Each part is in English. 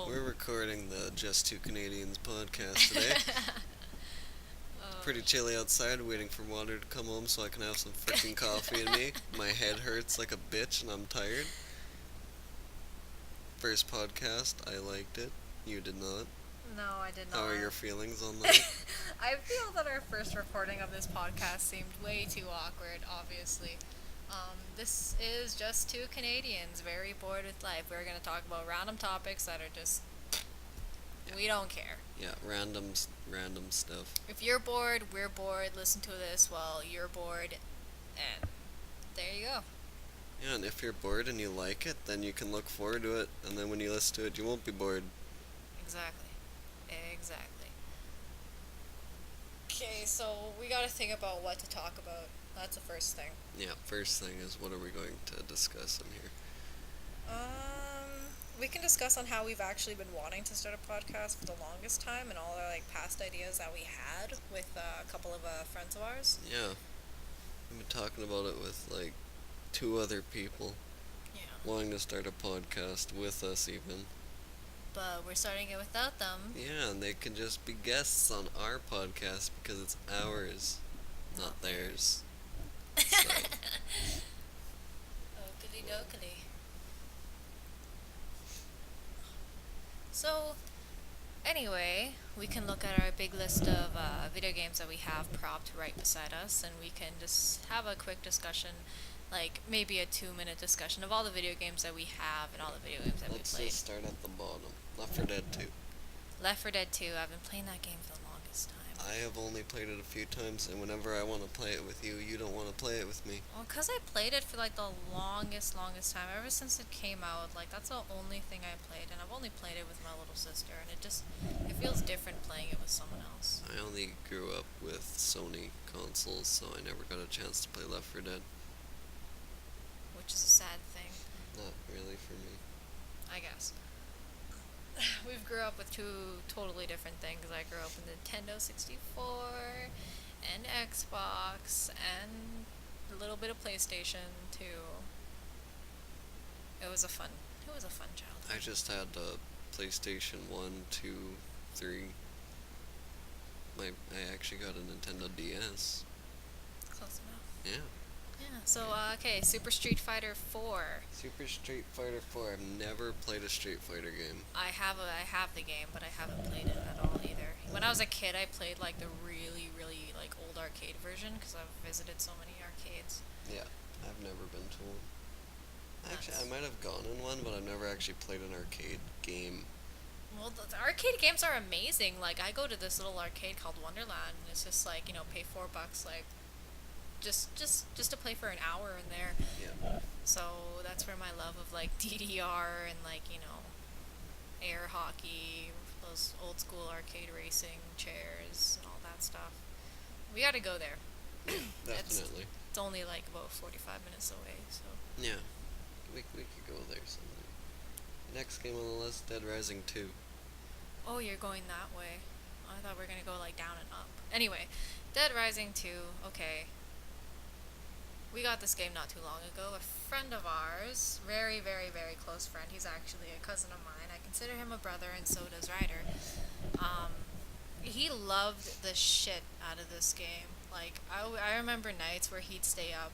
We're recording the Just Two Canadians podcast today. Pretty chilly outside, waiting for water to come home so I can have some freaking coffee in me. My head hurts like a bitch and I'm tired. First podcast, I liked it. You did not. No, I did not. How are your feelings on that? I feel that our first recording of this podcast seemed way too awkward, obviously. This is Just Two Canadians, very bored with life. We're going to talk about random topics that are just... We don't care. Yeah, random stuff. If you're bored, we're bored. Listen to this while you're bored. And there you go. Yeah, and if you're bored and you like it, then you can look forward to it. And then when you listen to it, you won't be bored. Exactly. Okay, so we got to think about what to talk about. That's the first thing. Yeah, first thing is what are we going to discuss in here? We can discuss on how we've actually been wanting to start a podcast for the longest time and all our past ideas that we had with a couple of friends of ours. Yeah, we've been talking about it with two other people. Yeah. Wanting to start a podcast with us even. But we're starting it without them. Yeah, and they can just be guests on our podcast because it's ours, not theirs. So. Okey dokey. So, anyway, we can look at our big list of video games that we have propped right beside us, and we can just have a quick discussion, like maybe a 2-minute discussion of all the video games that we have and all the video games that we played. Let's just start at the bottom. Left 4 Dead 2. Left 4 Dead 2, I've been playing that game for the longest time. I have only played it a few times, and whenever I want to play it with you, you don't want to play it with me. Well, because I played it for the longest time. Ever since it came out, that's the only thing I played, and I've only played it with my little sister, and it feels different playing it with someone else. I only grew up with Sony consoles, so I never got a chance to play Left 4 Dead. Which is a sad thing. Not really for me. I guess. We've grew up with two totally different things. I grew up with Nintendo 64 and Xbox and a little bit of PlayStation 2. It was a fun childhood. I just had PlayStation 1, 2, 3. I actually got a Nintendo DS. Close enough. Yeah. Yeah, so, okay, Super Street Fighter 4. Super Street Fighter 4. I've never played a Street Fighter game. I have the game, but I haven't played it at all either. When I was a kid, I played, the really, really, old arcade version, because I've visited so many arcades. Yeah, I've never been to one. Actually, I might have gone in one, but I've never actually played an arcade game. Well, the arcade games are amazing. I go to this little arcade called Wonderland, and it's just, pay $4, just to play for an hour in there. Yeah. So that's where my love of DDR and air hockey, those old school arcade racing chairs and all that stuff. We got to go there. Definitely. It's only about 45 minutes away, so. Yeah. We could go there someday. Next game on the list, Dead Rising 2. Oh, you're going that way. I thought we were going to go down and up. Anyway, Dead Rising 2, okay. We got this game not too long ago. A friend of ours, very, very, very close friend, he's actually a cousin of mine. I consider him a brother, and so does Ryder. He loved the shit out of this game. I remember nights where he'd stay up,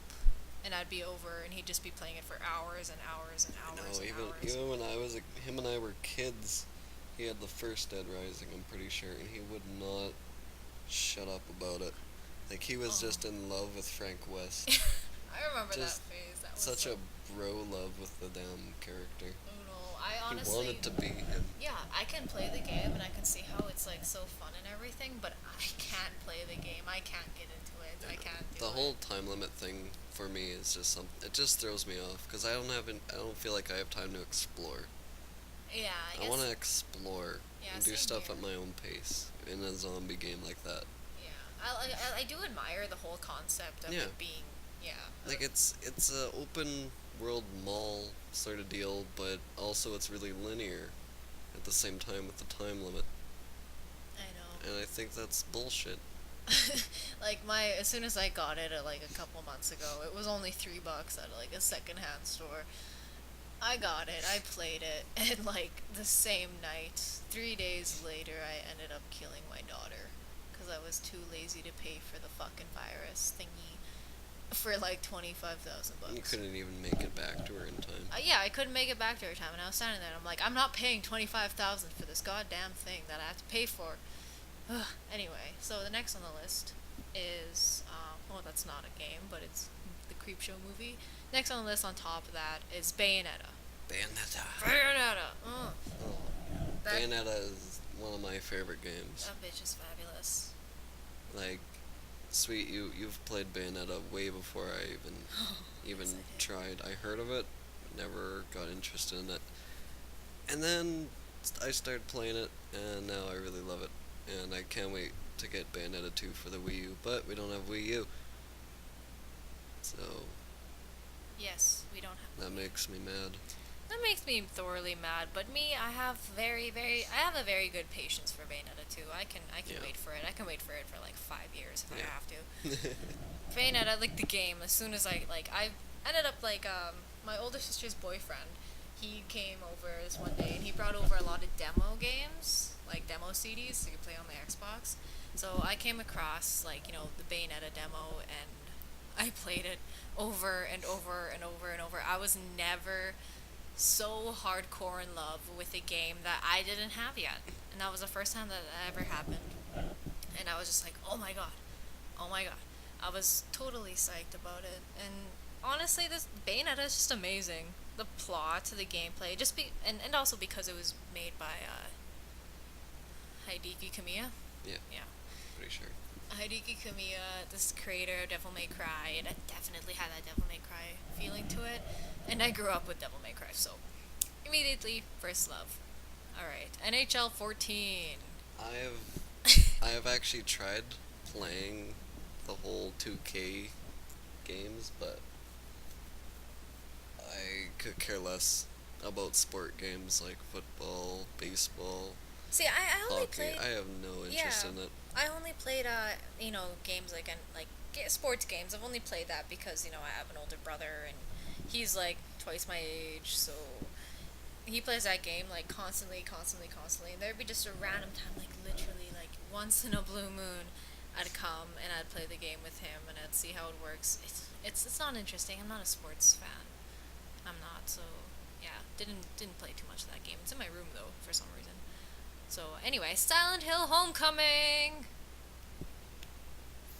and I'd be over, and he'd just be playing it for hours and hours and hours and hours. Even when him and I were kids, he had the first Dead Rising, I'm pretty sure, and he would not shut up about it. He was just in love with Frank West. I remember that phase. That was such a bro love with the damn character. Oh no, I honestly... He wanted to be him. Yeah, I can play the game and I can see how it's so fun and everything, but I can't play the game. I can't get into it. I can't do it. The whole time limit thing for me is just something. It just throws me off because I don't feel like I have time to explore. Yeah, I guess. I want to explore and do stuff here. at my own pace in a zombie game like that. I do admire the whole concept of it being, it's a open world mall sort of deal, but also it's really linear at the same time with the time limit. I know. And I think that's bullshit. As soon as I got it a couple months ago, it was only $3 at a secondhand store. I got it. I played it, and like the same night, 3 days later, I ended up killing my daughter because I was too lazy to pay for the fucking virus thingy for like 25,000 You bucks. couldn't even make it back to her in time. Yeah, I couldn't make it back to her time, and I was standing there, and I'm like, I'm not paying 25,000 for this goddamn thing that I have to pay for. Ugh. Anyway, so the next on the list is, well, that's not a game, but it's the Creepshow movie. Next on the list on top of that is Bayonetta. Bayonetta. Bayonetta! Oh, That, Bayonetta is one of my favorite games. that bitch is fabulous. Like, sweet, you've played Bayonetta way before I even Yes, I did. tried. I heard of it, never got interested in it, and then I started playing it, and now I really love it, and I can't wait to get Bayonetta 2 for the Wii U. But we don't have Wii U, so Yes, we don't have. that makes me mad. That makes me thoroughly mad, but me, I have a very good patience for Bayonetta 2. I can Yeah. wait for it. I can wait for it for like 5 years if Yeah. I have to. Bayonetta, like the game, as soon as I ended up my older sister's boyfriend. He came over this one day and he brought over a lot of demo games, like demo CDs, so you could play on the Xbox. So I came across the Bayonetta demo and I played it over and over and over and over. I was never so hardcore in love with a game that I didn't have yet, and that was the first time that ever happened. And I was just like, oh my god, oh my god. I was totally psyched about it. And honestly, this Bayonetta is just amazing. The plot, the gameplay, and also because it was made by Hideki Kamiya. Yeah, Yeah. pretty sure. Hideki Kamiya, this creator of Devil May Cry, and it definitely had that Devil May Cry feeling to it. And I grew up with Devil May Cry, so immediately first love. All right, NHL 14. I have actually tried playing the whole 2K games, but I could care less about sport games like football, baseball, See, I only hockey. played. I have no interest Yeah, in it. I only played games sports games. I've only played that because I have an older brother and he's like twice my age, so he plays that game like constantly, constantly, constantly. And there'd be just a random time, like literally like once in a blue moon, I'd come and I'd play the game with him and I'd see how it works. It's not interesting. I'm not a sports fan. I'm not. So yeah, didn't play too much of that game. It's in my room though for some reason. So anyway, Silent Hill Homecoming.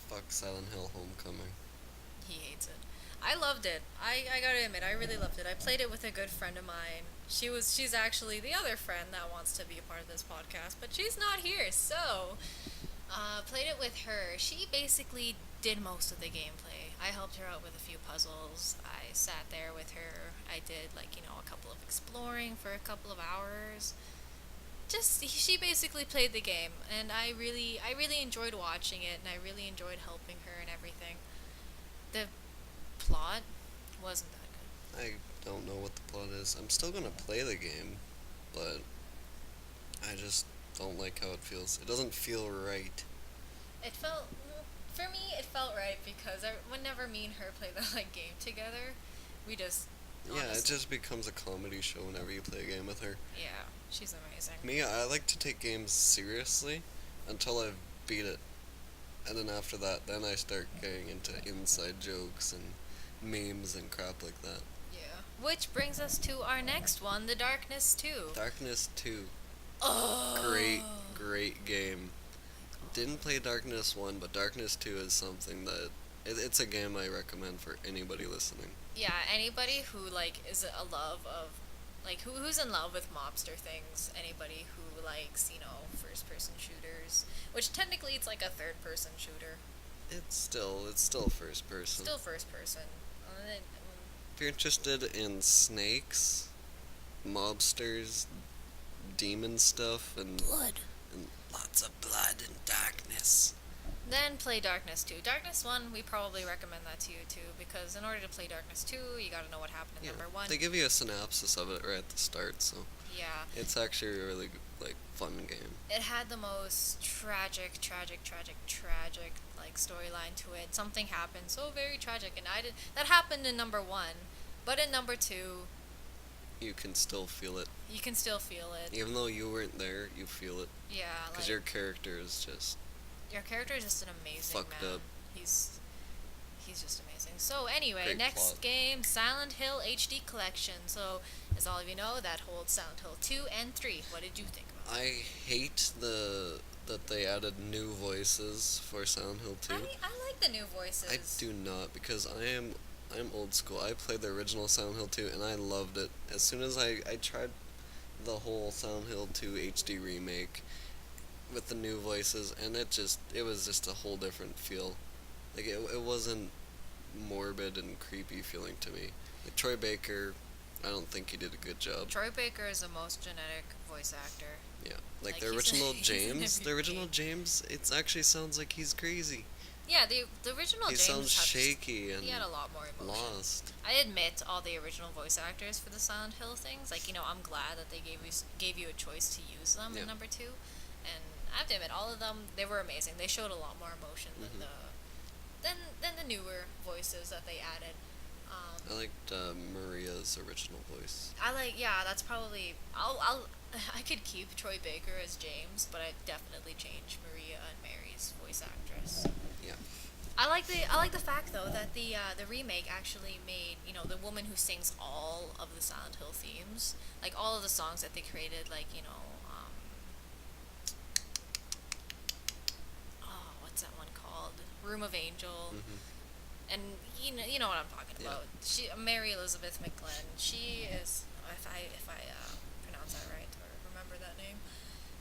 Fuck Silent Hill Homecoming. He hates it. I loved it. I gotta admit, I really loved it. I played it with a good friend of mine. She's actually the other friend that wants to be a part of this podcast, but she's not here, so played it with her. She basically did most of the gameplay. I helped her out with a few puzzles. I sat there with her. I did a couple of exploring for a couple of hours. Just she basically played the game, and I really enjoyed watching it, and I really enjoyed helping her and everything. The plot wasn't that good. I don't know what the plot is. I'm still gonna play the game, but I just don't like how it feels. It doesn't feel right. It felt for me it felt right because whenever me and her play the game together, we just Yeah, it honestly, just becomes a comedy show whenever you play a game with her. yeah, she's amazing. Me, I like to take games seriously until I've beat it. And then after that, then I start getting into inside jokes and memes and crap like that. Yeah. Which brings us to our next one, The Darkness 2. Darkness 2. Oh. Great game. Didn't play Darkness 1, but Darkness 2 is something that... it's a game I recommend for anybody listening. Yeah, anybody who is a love of who's in love with mobster things, anybody who likes, first person shooters, which technically it's like a third person shooter. It's still first person. Still first person. If you're interested in snakes, mobsters, demon stuff, Blood. and lots of blood and darkness. Then play Darkness 2. Darkness 1, we probably recommend that to you too, because in order to play Darkness 2, you gotta know what happened in Yeah, number 1. they give you a synopsis of it right at the start, so Yeah. it's actually a really fun game. It had the most tragic storyline to it. Something happened so very tragic, and that happened in number 1, but in number 2, you can still feel it. You can still feel it. Even though you weren't there, you feel it. Yeah, Because like your character is just your character is just an amazing fucked man. up. He's just amazing. So anyway, Great next plot. game, Silent Hill HD Collection. So as all of you know, that holds Silent Hill 2 and 3. What did you think about it? I hate that they added new voices for Silent Hill 2. I like the new voices. I do not, because I'm old school. I played the original Silent Hill 2 and I loved it. As soon as I tried the whole Silent Hill 2 HD remake with the new voices, and it was just a whole different feel. Like it wasn't morbid and creepy feeling to me. Like Troy Baker, I don't think he did a good job. Troy Baker is the most genetic voice actor. Yeah, like Like, the he's original he's in James, the every original game. James, it actually sounds like he's crazy. Yeah, the original He James sounds had shaky and he had a lot more emotion. lost. I admit all the original voice actors for the Silent Hill things. Like, I'm glad that they gave you a choice to use them Yeah. in number 2. And I have to admit, all of them, they were amazing. They showed a lot more emotion Mhm. than the newer voices that they added. I liked Maria's original voice. Yeah, that's probably I could keep Troy Baker as James, but I'd definitely change Maria and Mary's voice actress. Yeah. I like the fact though that the remake actually made the woman who sings all of the Silent Hill themes, like all of the songs that they created, like oh, what's that one called? Room of Angel, Mhm. and you know what I'm talking Yeah. about. Mary Elizabeth McGlynn. She is, if I pronounce that right or remember that name.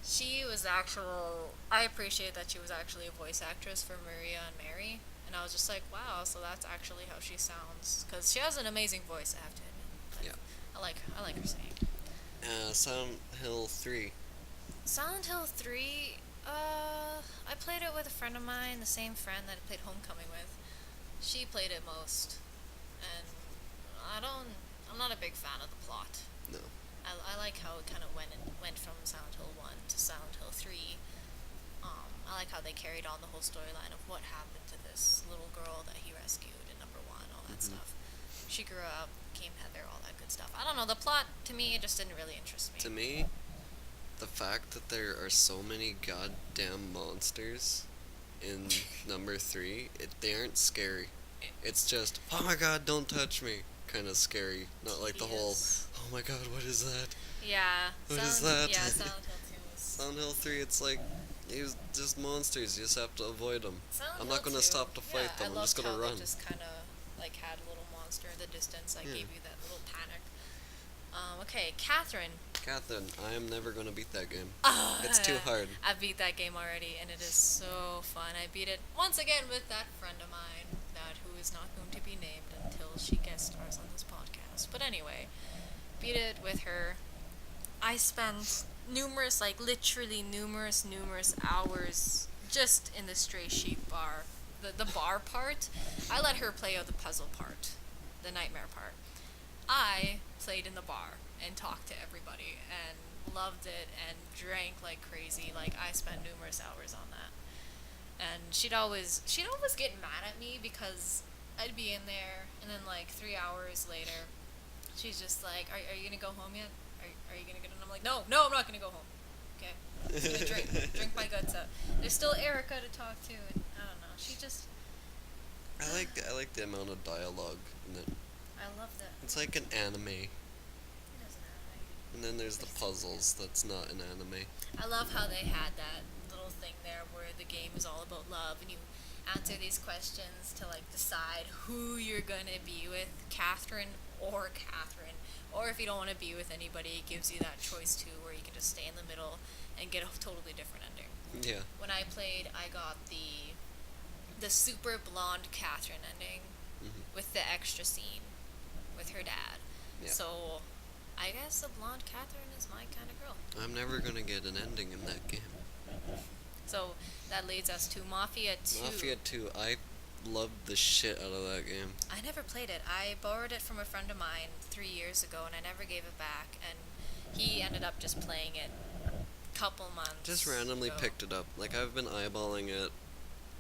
She was actual. I appreciate that she was actually a voice actress for Maria and Mary, and I was just like, wow. So that's actually how she sounds, because she has an amazing voice. I have to admit. Yeah. I like her singing. Silent Hill 3. Silent Hill 3. I played it with a friend of mine, the same friend that I played Homecoming with. She played it most, and I don't. I'm not a big fan of the plot. No. I like how it kind of went from Silent Hill 1 to Silent Hill 3. I like how they carried on the whole storyline of what happened to this little girl that he rescued in number 1, all that Mhm. stuff. She grew up, became Heather, all that good stuff. I don't know, the plot, to me, it just didn't really interest me. To me, the fact that there are so many goddamn monsters in number 3, they aren't scary. It's just, oh my god, don't touch me, kind of scary. Not like the whole, Tedious. oh my god, what is that? Yeah. What is that? Yeah, Silent Hill 2 was... Silent Hill 3, it's like, it's just monsters, you just have to avoid them. Silent I'm Hill not gonna 2, stop to fight yeah, them, I I'm just loved gonna how run. they just kind of, like, had a little monster in the distance that Yeah. gave you that little panic. Okay, Catherine. Catherine, I am never gonna beat that game. Ah, It's too hard. I beat that game already, and it is so fun. I beat it once again with that friend of mine, who is not going to be named until she guest stars on this podcast. But anyway, beat it with her. I spent literally numerous hours just in the Stray Sheep bar. The bar part, I let her play out the puzzle part, the nightmare part. I played in the bar and talked to everybody and loved it and drank like crazy. Like, I spent numerous hours on that. And she'd always get mad at me because I'd be in there, and then like 3 hours later, she's just like, are you gonna go home yet? Are you gonna get? And I'm like, no, I'm not gonna go home. Okay, I'm just gonna drink my guts out. There's still Erica to talk to, and I don't know. She just, I like the amount of dialogue in it. I love that. It's like an anime. It doesn't matter. And then there's the puzzles, that's not an anime. I love how they had that little thing there where the game is all about love, and you answer these questions to like decide who you're gonna be with, Catherine. Or if you don't want to be with anybody, it gives you that choice too, where you can just stay in the middle and get a totally different ending. Yeah. When I played, I got the super blonde Catherine ending Mhm. with the extra scene with her dad. Yeah. So I guess the blonde Catherine is my kind of girl. I'm never gonna get an ending in that game. So that leads us to Mafia 2. Mafia 2, I loved the shit out of that game. I never played it. I borrowed it from a friend of mine 3 years ago, and I never gave it back. And he ended up just playing it a couple months. Just randomly ago. picked it up. Like, I've been eyeballing it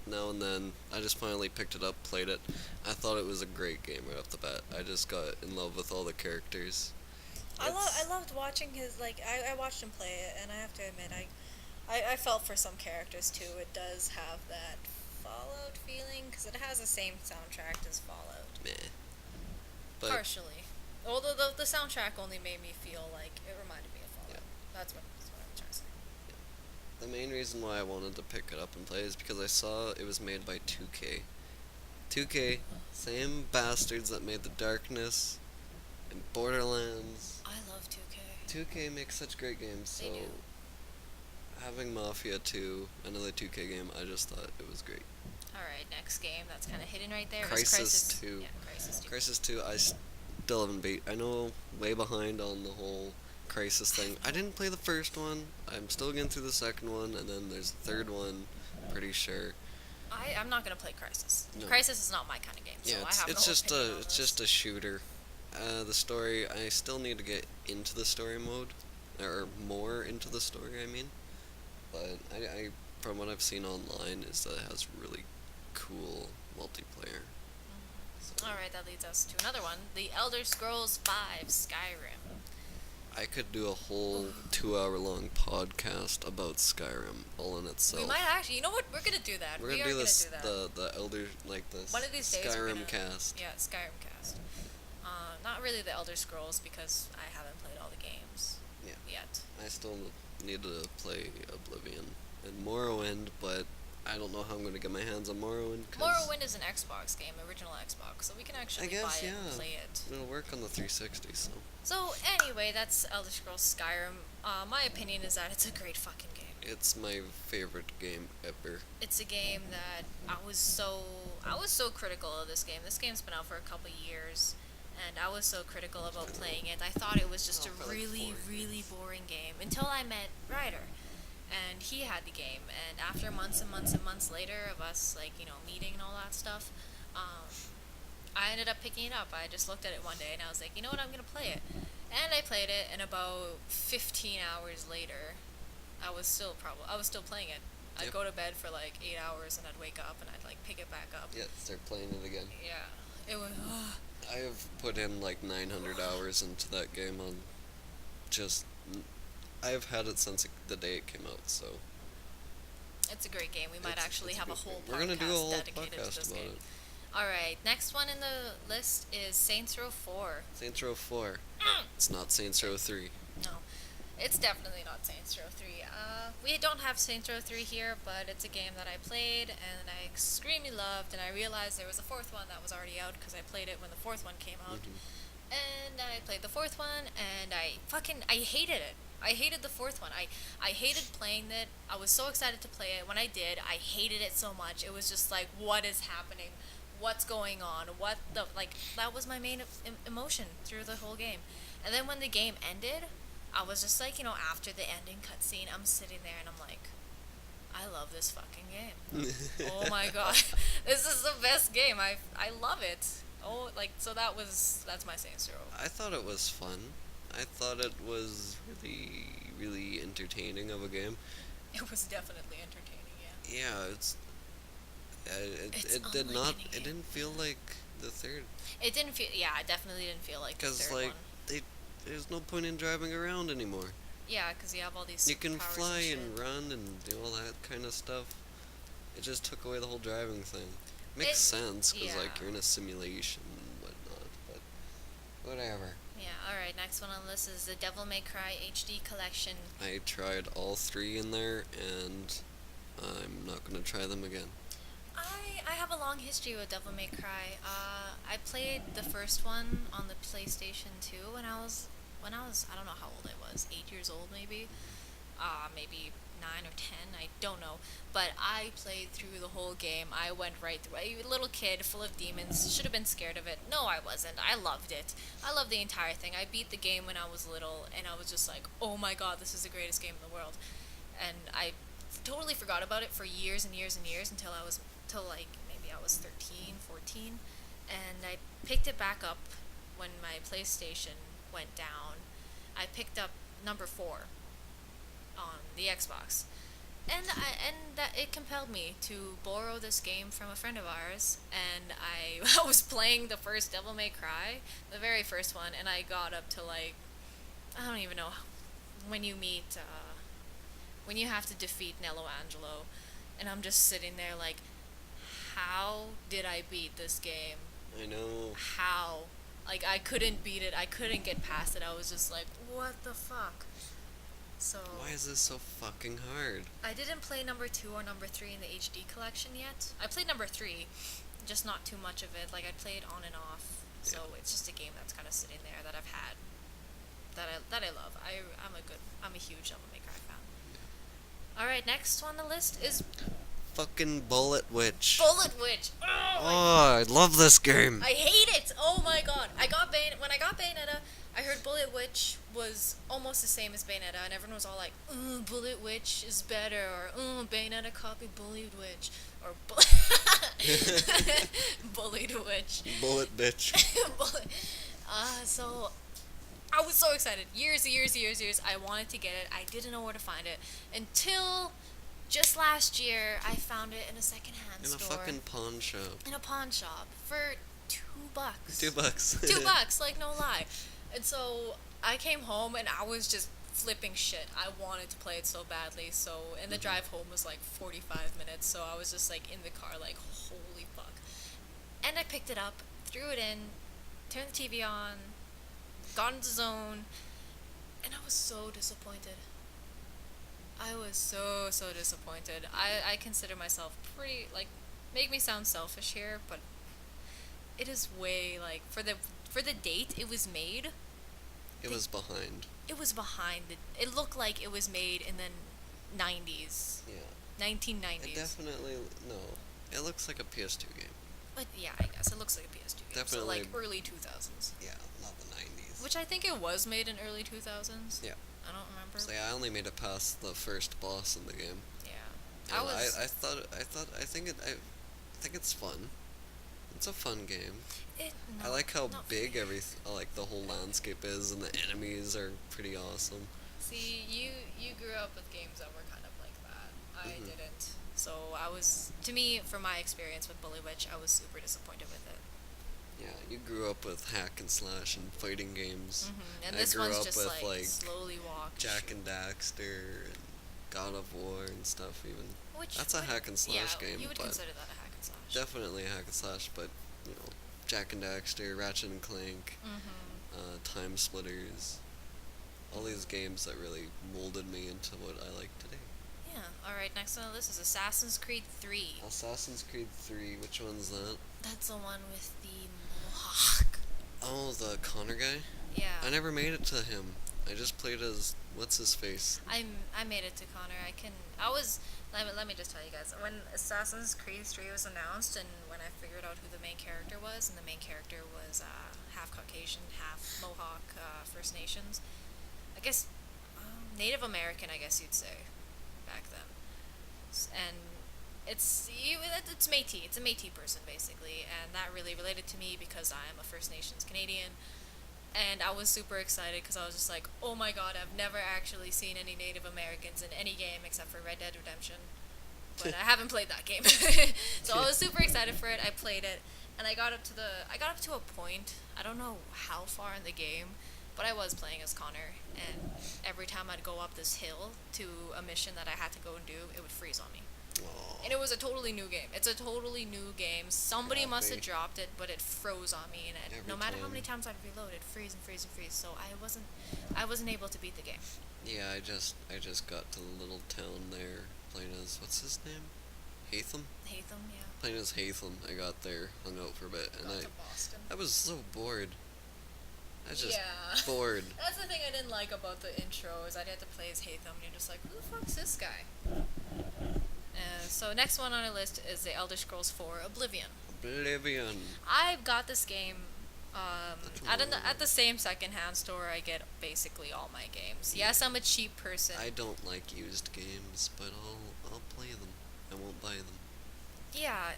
now and then. I just finally picked it up, played it. I thought it was a great game right off the bat. I just got in love with all the characters. I It's loved watching his like I watched him play it, and I have to admit I felt for some characters too. It does have that Fallout feeling because it has the same soundtrack as Fallout. meh, but Partially. Although the soundtrack only made me feel like it reminded me of yeah, Fallout. That's what I'm trying to say. the main reason why I wanted to pick it up and play is because I saw it was made by 2K. 2K, same bastards that made The Darkness and Borderlands. I love 2K. 2K makes such great games, so They do. having Mafia 2, another 2K game, I just thought it was great. Alright, next game that's kind of hidden right there is Crisis Crisis. 2. Yeah, Crisis 2. Crisis 2, I still haven't beat. I know way behind on the whole Crisis thing. I didn't play the first one. I'm still getting through the second one, and then there's the third one. Pretty sure. I'm not gonna play Crisis. No. Crisis is not my kind of game, so Yeah, I have it's no just opinion on it's this. just a shooter. The story, I still need to get into the story mode, or more into the story. I mean, but I from what I've seen online is that it has really cool multiplayer. So Alright, that leads us to another one. The Elder Scrolls V Skyrim. I could do a whole 2 hour long podcast about Skyrim all in itself. We might actually, you know what? We're gonna do that. We're We gonna are do this gonna do that. the elder like this One of these days we're Skyrim gonna, cast. Yeah, Skyrim cast. Not really the Elder Scrolls because I haven't played all the games Yeah. yet. I still need to play Oblivion and Morrowind, but I don't know how I'm gonna get my hands on Morrowind. Morrowind is an Xbox game, original Xbox, so we can actually I guess buy it yeah, and play it. it'll work on the 360. So So anyway, that's Elder Scrolls Skyrim. My opinion is that it's a great fucking game. it's my favorite game ever. It's a game that I was so critical of this game. This game's been out for a couple years, and I was so critical about playing it. I thought it was just Oh, a for like really, 4 really years. boring game until I met Ryder, and he had the game. And after months and months and months later of us like meeting and all that stuff, I ended up picking it up. I just looked at it one day and I was like, you know what, I'm gonna play it. And I played it, and about 15 hours later, I was still playing it. I'd Yep. go to bed for like 8 hours, and I'd wake up and I'd like pick it back up. Yeah, start playing it again. Yeah, it was. I have put in like 900 hours into that game on just. I've had it since the day it came out, so. It's a great game. We might actually it's have a good whole game. We're gonna do a podcast whole dedicated to podcast this about game. it. All right, next one in the list is Saints Row 4. Saints Row 4. It's not Saints Row 3. No, it's definitely not Saints Row 3. We don't have Saints Row 3 here, but it's a game that I played and I extremely loved, and I realized there was a fourth one that was already out because I played it when the fourth one came out. And I played the fourth one, and I hated it. I hated the fourth one. I hated playing it. I was so excited to play it. When I did, I hated it so much. It was just like, what is happening? What's going on? What the, like, that was my main emotion through the whole game. And then when the game ended, I was just like, after the ending cutscene, I'm sitting there and I'm like, I love this fucking game. Oh my god. This is the best game. I love it. Oh, like, so that's my Saints Row. I thought it was fun. I thought it was really, really entertaining of a game. It was definitely entertaining, yeah. Yeah, It's it did unlike not. any It game. didn't feel like the third. It didn't feel, yeah, it definitely didn't feel like the Because third like one. they, there's no point in driving around anymore. Yeah, because you have all these You can powers fly and, and shit. run and do all that kind of stuff. It just took away the whole driving thing. Makes It- sense because like yeah. you're in a simulation and whatnot, but whatever. Yeah, alright, next one on the list is the Devil May Cry HD Collection. I tried all three in there, and I'm not gonna try them again. I have a long history with Devil May Cry. I played the first one on the PlayStation 2 when I was I don't know how old I was, 8 years old maybe. Maybe 9 or 10, I don't know. But I played through the whole game. I went right through. A little kid full of demons. Should have been scared of it. No, I wasn't. I loved it. I loved the entire thing. I beat the game when I was little, and I was just like, oh my god, this is the greatest game in the world. And I totally forgot about it for years and years and years till like maybe I was 13, 14, and I picked it back up when my PlayStation went down. I picked up number 4 on the Xbox. And that it compelled me to borrow this game from a friend of ours, and I was playing the first Devil May Cry, the very first one, and I got up to like I don't even know when you meet when you have to defeat Nello Angelo, and I'm just sitting there like, how did I beat this game? I know. How? Like I couldn't beat it. I couldn't get past it. I was just like, what the fuck? So Why is this so fucking hard? I didn't play number 2 or number 3 in the HD collection yet. I played number 3, just not too much of it. Like I played on and off. So Yeah. it's just a game that's kind of sitting there that I've had that I love. I'm a huge Devil May Cry fan. All right, next on the list is Fucking Bullet Witch. Bullet Witch. Oh, I love this game. I hate it. Oh my god. When I got Bayonetta, I heard Bullet Witch was almost the same as Bayonetta, and everyone was all like, Bullet Witch is better, or Bayonetta copied Bullet Witch, or Bullied Witch. Bullet bitch. Bullet. So I was so excited. Years, I wanted to get it. I didn't know where to find it until just last year. I found it in a secondhand In a store. fucking pawn shop. In a pawn shop for $2. $2. $2, like no lie. And so I came home and I was just flipping shit. I wanted to play it so badly. So and the drive home was like 45 minutes. So I was just like in the car, like holy fuck. And I picked it up, threw it in, turned the TV on, got into zone, and I was so disappointed. I was so disappointed. I consider myself pretty, like, make me sound selfish here, but it is way, like, for the date it was made, It was behind. it was behind it looked like it was made in the 90s. Yeah. 1990s. It definitely, no. It looks like a PS2 game. But yeah, I guess it looks like a PS2 game. Definitely. So like early 2000s. Yeah, not the 90s. Which I think it was made in early 2000s. Yeah. I don't remember. So yeah, I only made it past the first boss in the game. Yeah. And I think it's fun. It's a fun game. No, I like how not big for me. like the whole landscape is, and the enemies are pretty awesome. See, you grew up with games that were kind of like that. I Mhm. didn't. So I was, to me, from my experience with Bully Witch, I was super disappointed with it. Yeah, you grew up with hack and slash and fighting games. And I this grew one's up just with like slowly walk. Jack and Daxter and God of War and stuff. Even Which that's a hack and slash yeah, game, you would but consider that a hack and slash. definitely a hack and slash. But you know, Jack and Daxter, Ratchet and Clank, Time Splitters, all these games that really molded me into what I like today. Yeah. All right. Next on the list is Assassin's Creed 3. Assassin's Creed 3, which one's that? That's the one with the mohawk. Oh, the Connor guy? Yeah. I never made it to him. I just played as what's his face. I made it to Connor. Let me just tell you guys, when Assassin's Creed 3 was announced and when I figured out who the main character was, and the main character was half Caucasian, half Mohawk, First Nations, I guess Native American, I guess you'd say back then. And it's Métis. It's a Métis person basically, and that really related to me because I am a First Nations Canadian. And I was super excited because I was just like, oh my god, I've never actually seen any Native Americans in any game except for Red Dead Redemption. But I haven't played that game. So I was super excited for it. I played it, and I got up to a point, I don't know how far in the game, but I was playing as Connor, and every time I'd go up this hill to a mission that I had to go and do, it would freeze on me. Aw. And it was a totally new game. It's a totally new game. Somebody must have Copy. dropped it, but it froze on me, and Every no matter how time. many times I'd reload, it freeze and freeze and freeze. So I wasn't able to beat the game. Yeah, I just got to the little town there, playing as what's his name? Hatham? Hatham, yeah. Playing as Hatham. I got there, hung out for a bit, and Got to Boston. I was so bored. I was just Yeah. bored. That's the thing I didn't like about the intro is I had to play as Hatham, and you're just like, who the fuck's this guy? So next one on our list is the Elder Scrolls 4 Oblivion. Oblivion. I've got this game That's at the same secondhand store I get basically all my games. Yes, I'm a cheap person. I don't like used games, but I'll play them. I won't buy them. Yeah,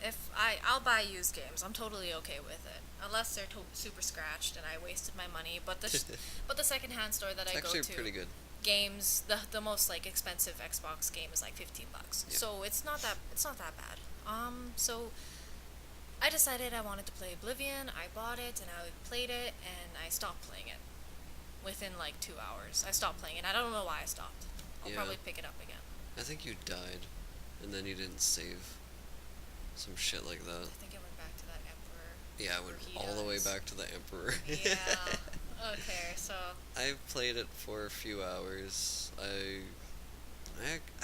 I'll buy used games. I'm totally okay with it, unless they're super scratched and I wasted my money. But the secondhand store that It's I go actually to, pretty good. games, the most like expensive Xbox game is like $15. Yeah. So it's not that bad. So I decided I wanted to play Oblivion. I bought it and I played it and I stopped playing it. within like 2 hours. I stopped playing it. I don't know why I stopped. I'll Yeah. probably pick it up again. I think you died, and then you didn't save. Some shit like that. I think it went back to that Emperor. Yeah, I went all the way back to the Emperor. Yeah. Okay, so. I've played it for a few hours. I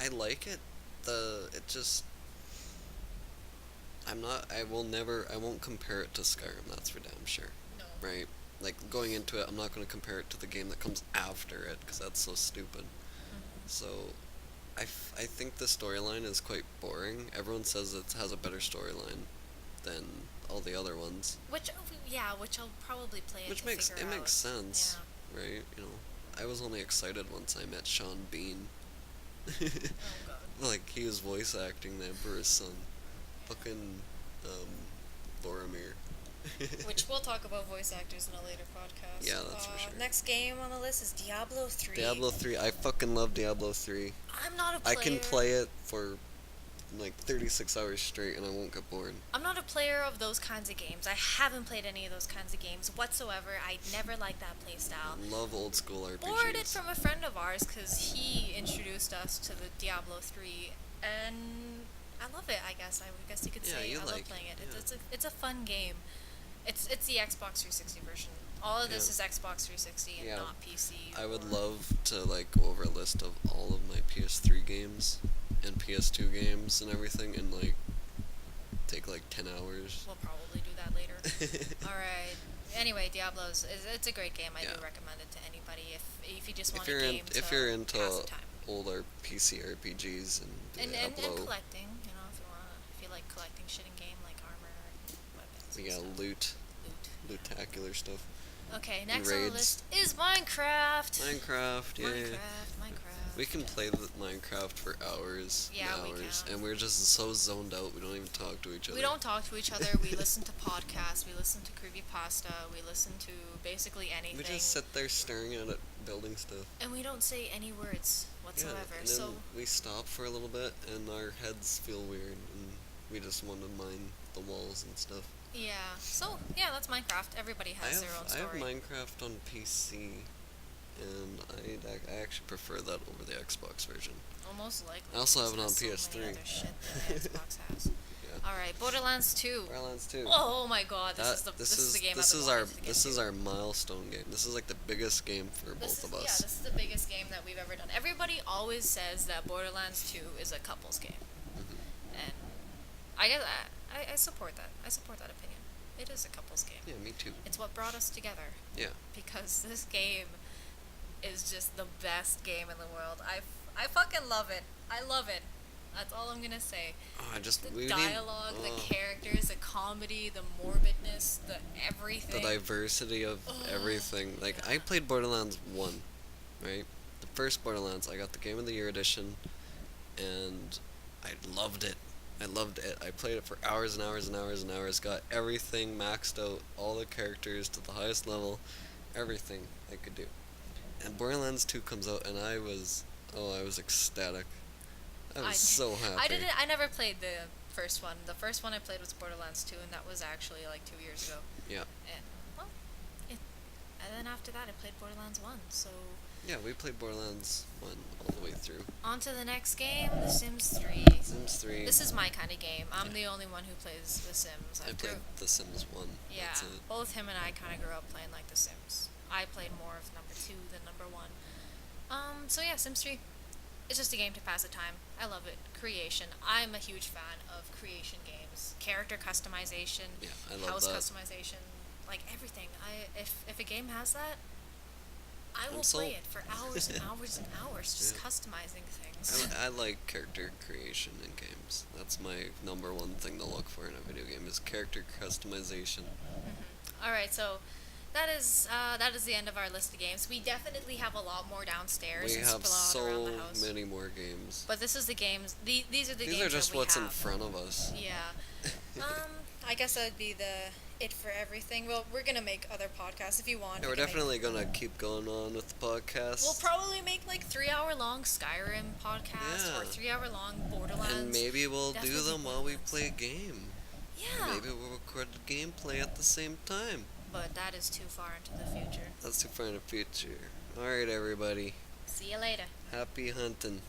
like it. It just. I won't compare it to Skyrim, that's for damn sure. No. Right? Like, going into it, I'm not going to compare it to the game that comes after it, because that's so stupid. So, I think the storyline is quite boring. Everyone says it has a better storyline than all the other ones. Which I'll probably play it. Which to makes figure it out. makes sense, Yeah. right? I was only excited once I met Sean Bean. Oh god. Like, he was voice acting the Emperor's son. Fucking, Boromir. Which we'll talk about voice actors in a later podcast. Yeah, that's for sure. Next game on the list is Diablo 3. Diablo 3. I fucking love Diablo 3. I'm not a player. I can play it for like 36 hours straight and I won't get bored. I'm not a player of those kinds of games. I haven't played any of those kinds of games whatsoever. I never liked that playstyle. I love old school RPGs. Borrowed it from a friend of ours because he introduced us to the Diablo 3, and I love it. I guess you could say I love playing it. Yeah. It's a fun game. It's the Xbox 360 version. All of this is Xbox 360 and not PC. I would love to like go over a list of all of my PS3 games and PS2 games and everything and like take like 10 hours. We'll probably do that later. Alright. Anyway, Diablo's it's a great game. I do recommend it to anybody if you just want a game to if you're into pass the time. older PC RPGs and And Diablo. collecting, if you like collecting shit in game like armor and weapons. We got loot. Loot-tacular stuff. Okay, next on the list is Minecraft. Minecraft, yeah. Minecraft. We can play Minecraft for hours and hours, we can. and we're just so zoned out. We don't even talk to each other. We don't talk to each other. We listen to podcasts. We listen to creepypasta. We listen to basically anything. We just sit there staring at it, building stuff. And we don't say any words whatsoever. Yeah, and then we stop for a little bit, and our heads feel weird, and we just want to mine the walls and stuff. Yeah. So yeah, that's Minecraft. Everybody has their own story. I have Minecraft on PC, and I actually prefer that over the Xbox version. Almost likely. I also have it on PS3. So many other shit that the Xbox has. Yeah. All right, Borderlands 2. Borderlands 2. Oh my God, this is the game. This is our milestone game. This is like the biggest game for both of us. Yeah, this is the biggest game that we've ever done. Everybody always says that Borderlands 2 is a couples game, and I guess I support that. I support that opinion. It is a couples game. Yeah, me too. It's what brought us together. Yeah. Because this game is just the best game in the world. I fucking love it. I love it. That's all I'm gonna say. The dialogue, the characters, the comedy, the morbidness, the everything. The diversity of everything. Like, I played Borderlands 1, right? The first Borderlands, I got the Game of the Year edition, and I loved it. I loved it. I played it for hours and hours and hours and hours, got everything maxed out, all the characters to the highest level, everything I could do. And Borderlands 2 comes out, and I was ecstatic. I was so happy. I never played the first one. The first one I played was Borderlands 2, and that was actually like 2 years ago. Yeah. And then after that I played Borderlands 1, so... Yeah, we played Borderlands 1 all the way through. On to the next game, The Sims 3. Sims 3. This is my kind of game. I'm the only one who plays The Sims. I played The Sims 1. Yeah, both him and I kind of grew up playing like The Sims. I played more of number 2 than number 1. So yeah, Sims 3. It's just a game to pass the time. I love it. Creation. I'm a huge fan of creation games. Character customization. Yeah, I love house that. Customization. Like everything. If a game has that, I will play it for hours and hours and hours, just customizing things. I like character creation in games. That's my number one thing to look for in a video game is character customization. Alright, so that is the end of our list of games. We definitely have a lot more downstairs. We have so many more games. But this is the games. These are the games. These are just what's in front of us. Yeah. I guess that would be it for everything. Well, we're gonna make other podcasts if you want. Yeah, we're definitely gonna keep going on with the podcast. We'll probably make like 3-hour-long Skyrim podcasts or 3-hour-long Borderlands. And maybe we'll do them while we play a game. Yeah. Maybe we'll record the gameplay at the same time. but that is too far into the future. That's too far in the future. Alright, everybody. See you later. Happy hunting.